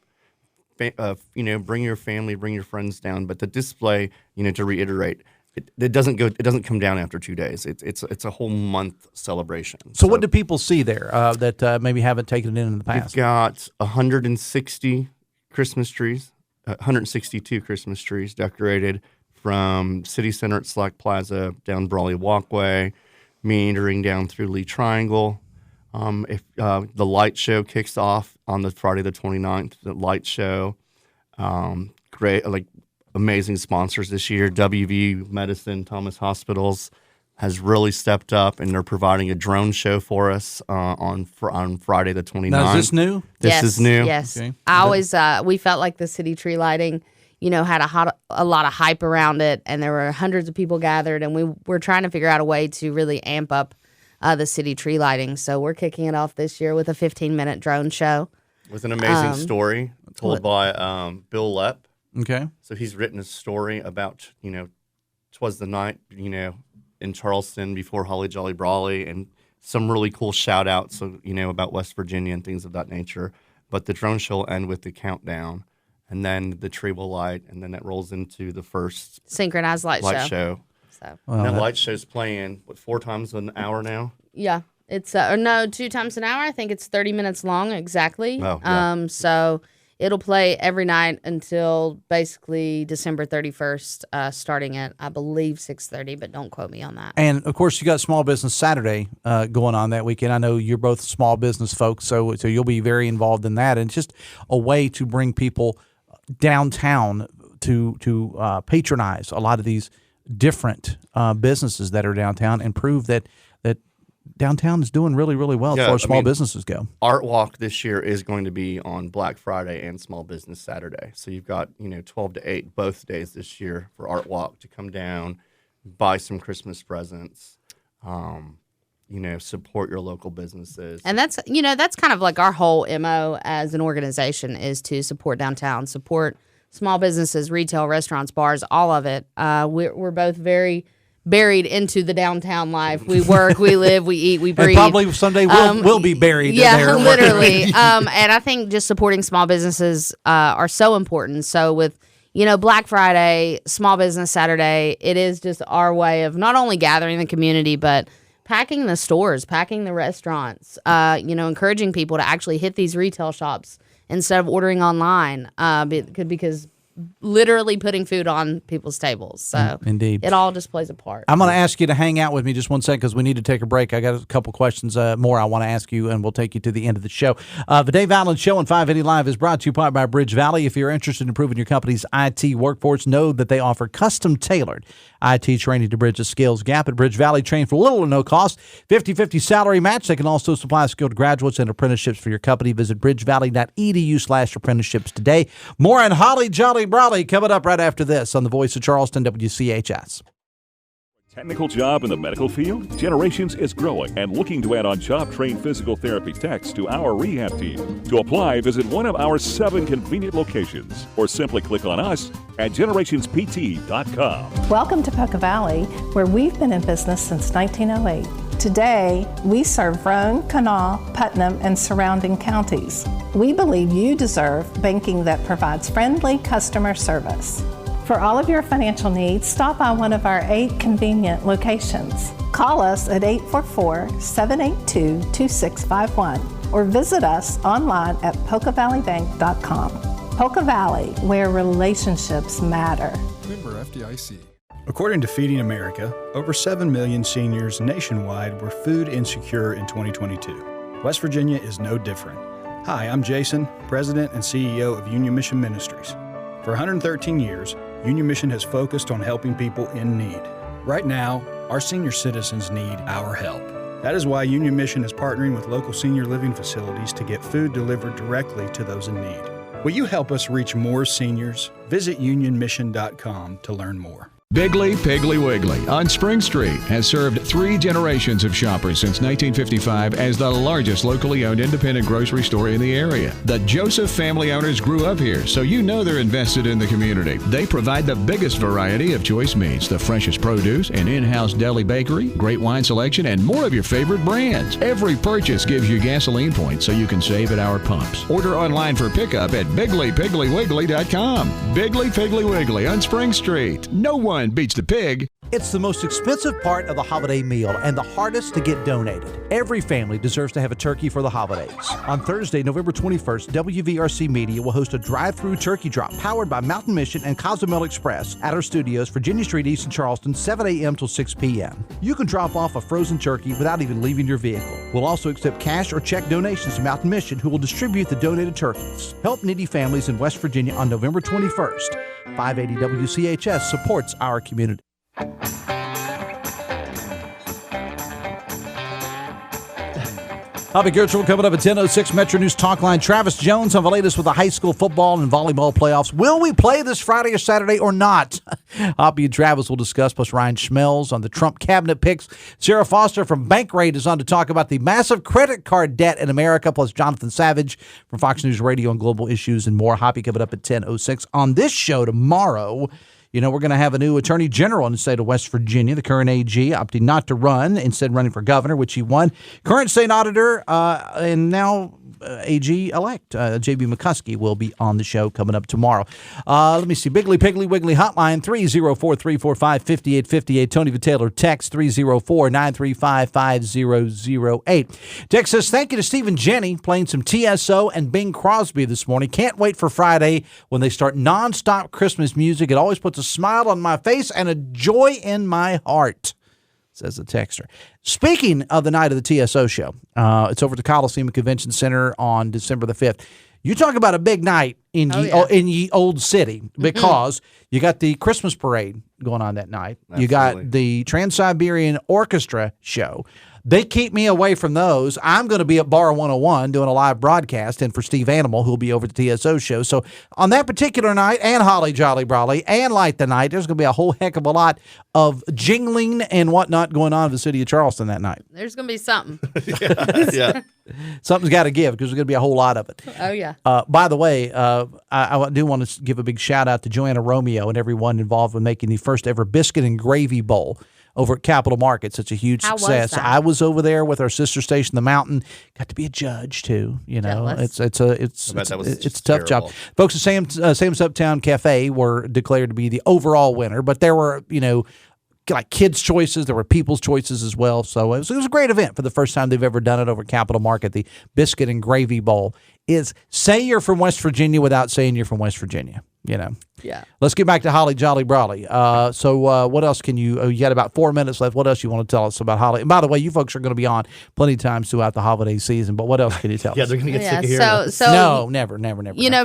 O: bring your family, bring your friends down. But the display, to reiterate, it doesn't come down after 2 days. It's a whole month celebration.
E: So what do people see there that maybe haven't taken it in the past?
O: We've got 160 Christmas trees, 162 Christmas trees decorated from City Center at Slack Plaza down Brawley Walkway, meandering down through Lee Triangle. If the light show kicks off on the Friday the 29th, the light show, great, amazing sponsors this year. WV Medicine, Thomas Hospitals has really stepped up, and they're providing a drone show for us on Friday the 29th.
E: Now, is this new?
O: This is new.
P: Yes. Okay. I always we felt like the city tree lighting, had a lot of hype around it, and there were hundreds of people gathered, and we were trying to figure out a way to really amp up the city tree lighting. So we're kicking it off this year with a 15-minute drone show.
O: With an amazing story told by Bill Lepp.
E: Okay.
O: So he's written a story about, 'twas the night, in Charleston before Holly Jolly Brawley, and some really cool shout outs about West Virginia and things of that nature. But the drone show will end with the countdown, and then the tree will light, and then that rolls into the first
P: synchronized light show.
O: So that light show's playing 4 times an hour now?
P: Yeah. It's 2 times an hour. I think it's 30 minutes long exactly.
O: Oh, yeah.
P: So it'll play every night until basically December 31st, starting at, I believe, 6:30, but don't quote me on that.
E: And, of course, you got Small Business Saturday going on that weekend. I know you're both small business folks, so you'll be very involved in that. And it's just a way to bring people downtown to patronize a lot of these different businesses that are downtown and prove that downtown is doing really, really well as far as small businesses go.
O: Art Walk this year is going to be on Black Friday and Small Business Saturday. So you've got, 12 to 8 both days this year for Art Walk to come down, buy some Christmas presents, support your local businesses.
P: And that's kind of like our whole MO as an organization is to support downtown, support small businesses, retail, restaurants, bars, all of it. We're both very buried into the downtown life. We work, we live, we eat, we breathe.
E: And probably someday we'll be buried in there.
P: Literally. And I think just supporting small businesses are so important. So with, Black Friday, Small Business Saturday, it is just our way of not only gathering the community, but packing the stores, packing the restaurants, encouraging people to actually hit these retail shops instead of ordering online because literally putting food on people's tables. So
E: Indeed.
P: it all just plays a part.
E: I'm going to ask you to hang out with me just one second because we need to take a break. I got a couple questions more I want to ask you, and we'll take you to the end of the show. The Dave Allen Show on 580 Live is brought to you by Bridge Valley. If you're interested in improving your company's IT workforce, know that they offer custom-tailored IT training to bridge the skills gap. At Bridge Valley, train for little or no cost. 50-50 salary match. They can also supply skilled graduates and apprenticeships for your company. Visit bridgevalley.edu/apprenticeships today. More on Holly Jolly Brawley coming up right after this on the Voice of Charleston, WCHS.
Q: Technical job in the medical field? Generations is growing and looking to add on job-trained physical therapy techs to our rehab team. To apply, visit one of our 7 convenient locations or simply click on us at generationspt.com.
R: Welcome to Poca Valley, where we've been in business since 1908. Today, we serve Roane, Kanawha, Putnam, and surrounding counties. We believe you deserve banking that provides friendly customer service. For all of your financial needs, stop by one of our 8 convenient locations. Call us at 844-782-2651 or visit us online at PocaValleyBank.com. Poca Valley, where relationships matter.
S: Member FDIC. According to Feeding America, over 7 million seniors nationwide were food insecure in 2022. West Virginia is no different. Hi, I'm Jason, President and CEO of Union Mission Ministries. For 113 years, Union Mission has focused on helping people in need. Right now, our senior citizens need our help. That is why Union Mission is partnering with local senior living facilities to get food delivered directly to those in need. Will you help us reach more seniors? Visit unionmission.com to learn more.
I: Biggly Piggly Wiggly on Spring Street has served 3 generations of shoppers since 1955 as the largest locally owned independent grocery store in the area. The Joseph family owners grew up here, so you know they're invested in the community. They provide the biggest variety of choice meats, the freshest produce, an in-house deli bakery, great wine selection, and more of your favorite brands. Every purchase gives you gasoline points so you can save at our pumps. Order online for pickup at BigglyPigglyWiggly.com. Biggly Piggly Wiggly on Spring Street. No one beats the pig.
E: It's the most expensive part of the holiday meal and the hardest to get donated. Every family deserves to have a turkey for the holidays. On Thursday, November 21st, WVRC Media will host a drive-through turkey drop powered by Mountain Mission and Cozumel Express at our studios, Virginia Street East in Charleston, 7 a.m. till 6 p.m. You can drop off a frozen turkey without even leaving your vehicle. We'll also accept cash or check donations to Mountain Mission, who will distribute the donated turkeys. Help needy families in West Virginia on November 21st. 580 WCHS supports our community. Hobby Gertrude coming up at 10:06 Metro News Talk Line. Travis Jones on the latest with the high school football and volleyball playoffs. Will we play this Friday or Saturday or not? Hobby and Travis will discuss, plus Ryan Schmelz on the Trump cabinet picks. Sarah Foster from Bankrate is on to talk about the massive credit card debt in America, plus Jonathan Savage from Fox News Radio on global issues and more. Hobby coming up at 10:06. On this show tomorrow, you know, we're going to have a new attorney general in the state of West Virginia. The current AG opting not to run, instead running for governor, which he won. Current state auditor and now AG-elect J.B. McCuskey will be on the show coming up tomorrow. Let me see. Biggly Piggly Wiggly hotline 304-345-5858. Tony Vitaylor text 304-935-5008. Text says, thank you to Steve and Jenny playing some TSO and Bing Crosby this morning. Can't wait for Friday when they start nonstop Christmas music. It always puts a smile on my face and a joy in my heart, says the texter. Speaking of the night of the TSO show, it's over at the Coliseum Convention Center on December the 5th. You talk about a big night in ye old city, because you got the Christmas parade going on that night. Absolutely. You got the Trans-Siberian Orchestra show. They keep me away from those. I'm going to be at Bar 101 doing a live broadcast, and for Steve Animal, who'll be over at the TSO show. So on that particular night, and Holly Jolly Brawley, and Light the Night, there's going to be a whole heck of a lot of jingling and whatnot going on in the city of Charleston that night.
P: There's going to be something.
E: Yeah. Something's got to give, because there's going to be a whole lot of it.
P: Oh, yeah.
E: By the way, I do want to give a big shout out to Joanna Romeo and everyone involved with making the first ever biscuit and gravy bowl over at Capital Market. Such a huge success. I was over there with our sister station, The Mountain. Got to be a judge too. You know, it's a tough job. Folks at Sam's Uptown Cafe were declared to be the overall winner, but there were, you know, like kids' choices. There were people's choices as well. So it was a great event for the first time they've ever done it over at Capital Market. The Biscuit and Gravy Bowl is say you're from West Virginia without saying you're from West Virginia.
P: Yeah.
E: Let's get back to Holly Jolly Brawley. So what else can you got about 4 minutes left. What else you want to tell us about Holly? And by the way, you folks are going to be on plenty of times throughout the holiday season, but what else can you tell us?
O: They're going to get sick of hearing us.
P: So
E: never.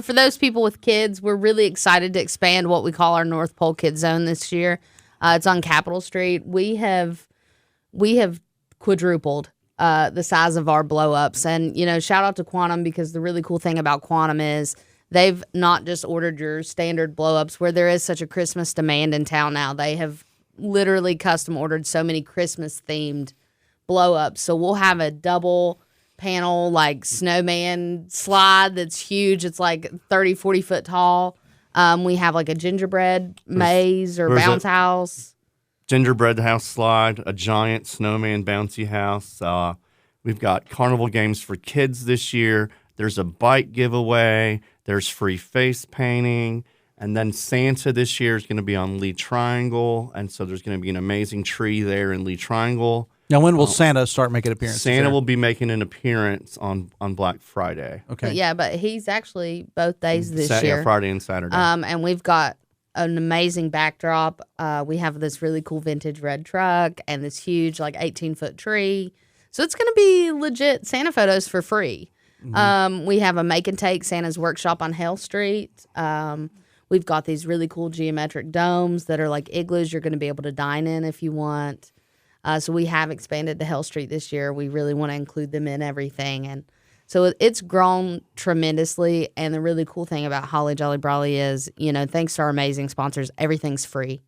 P: For those people with kids, we're really excited to expand what we call our North Pole Kids Zone this year. It's on Capitol Street. We have quadrupled the size of our blow-ups. And, shout out to Quantum, because the really cool thing about Quantum is they've not just ordered your standard blow-ups where there is such a Christmas demand in town now. They have literally custom ordered so many Christmas-themed blow-ups. So we'll have a double panel, like, snowman slide that's huge. It's like 30, 40 foot tall. We have like a gingerbread maze or bounce house.
O: Gingerbread house slide, a giant snowman bouncy house. We've got carnival games for kids this year. There's a bike giveaway. There's free face painting. And then Santa this year is going to be on Lee Triangle. And so there's going to be an amazing tree there in Lee Triangle.
E: Now, when will Santa start making appearances?
O: Santa will be making an appearance on Black Friday.
E: Okay.
P: Yeah, but he's actually both days this year.
O: Yeah, Friday and Saturday.
P: And we've got an amazing backdrop. We have this really cool vintage red truck and this huge, like, 18-foot tree. So it's going to be legit Santa photos for free. Mm-hmm. We have a make and take Santa's workshop on Hale Street. We've got these really cool geometric domes that are like igloos you're going to be able to dine in if you want. So we have expanded to Hale Street this year. We really want to include them in everything. And so it's grown tremendously. And the really cool thing about Holly Jolly Brawley is, thanks to our amazing sponsors, everything's free.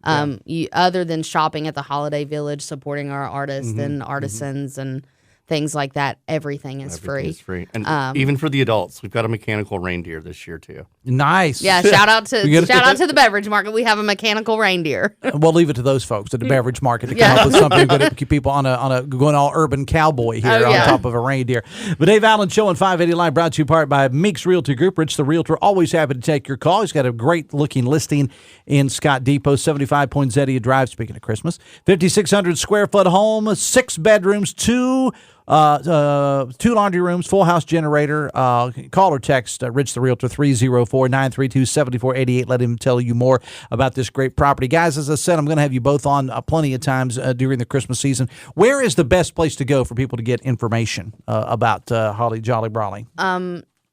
P: Other than shopping at the Holiday Village, supporting our artists and artisans and things like that, everything is free.
O: It's free. And even for the adults, we've got a mechanical reindeer this year, too.
E: Nice.
P: Yeah, shout out to the beverage market. We have a mechanical reindeer.
E: We'll leave it to those folks at the beverage market to come up with something good to keep people on a going all urban cowboy here on top of a reindeer. But Dave Allen Show on 580 Live, brought to you in part by Meeks Realty Group. Rich the Realtor, always happy to take your call. He's got a great looking listing in Scott Depot, 75 Poinsettia Drive. Speaking of Christmas, 5,600 square foot home, 6 bedrooms, 2 laundry rooms, full house generator. Call or text Rich the Realtor 304-932-7488. Let him tell you more about this great property. Guys, as I said, I'm going to have you both on plenty of times during the Christmas season. Where is the best place to go for people to get information about Holly Jolly Brawley?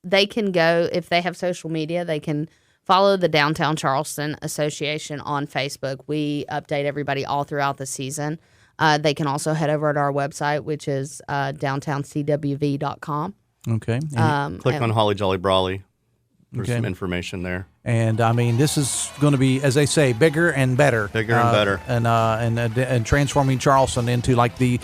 P: They can go, if they have social media, they can follow the Downtown Charleston Association on Facebook. We update everybody all throughout the season. They can also head over to our website, which is downtowncwv.com.
E: Okay.
O: Click on Holly Jolly Brawley. There's some information there.
E: And I mean, this is going to be, as they say, bigger and better.
O: Bigger and better.
E: And transforming Charleston into like the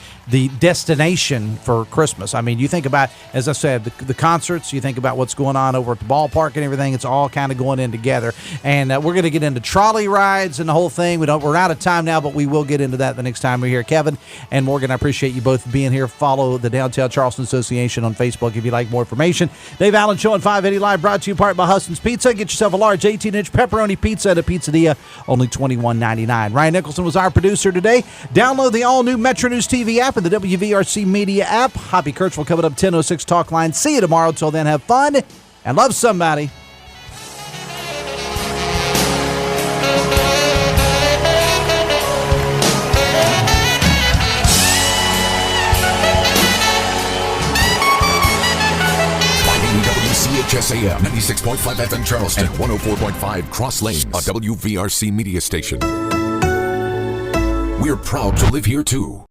E: destination for Christmas. I mean, you think about, as I said, the concerts, you think about what's going on over at the ballpark and everything. It's all kind of going in together. And we're going to get into trolley rides and the whole thing. We're out of time now, but we will get into that the next time we're here. Kevin and Morgan, I appreciate you both being here. Follow the Downtown Charleston Association on Facebook if you'd like more information. Dave Allen Show on 580 Live, brought to you in part by Huston's Pizza. Get yourself a large 18-inch pepperoni pizza at a Pizzeria, only $21.99. Ryan Nicholson was our producer today. Download the all-new Metro News TV app and the WVRC Media app. Hoppy Kurtz will come up 10:06 Talk Line. See you tomorrow. Till then, have fun and love somebody.
B: WCHS AM, 96.5 FM Charleston, and 104.5 Cross Lanes, a WVRC media station. We're proud to live here too.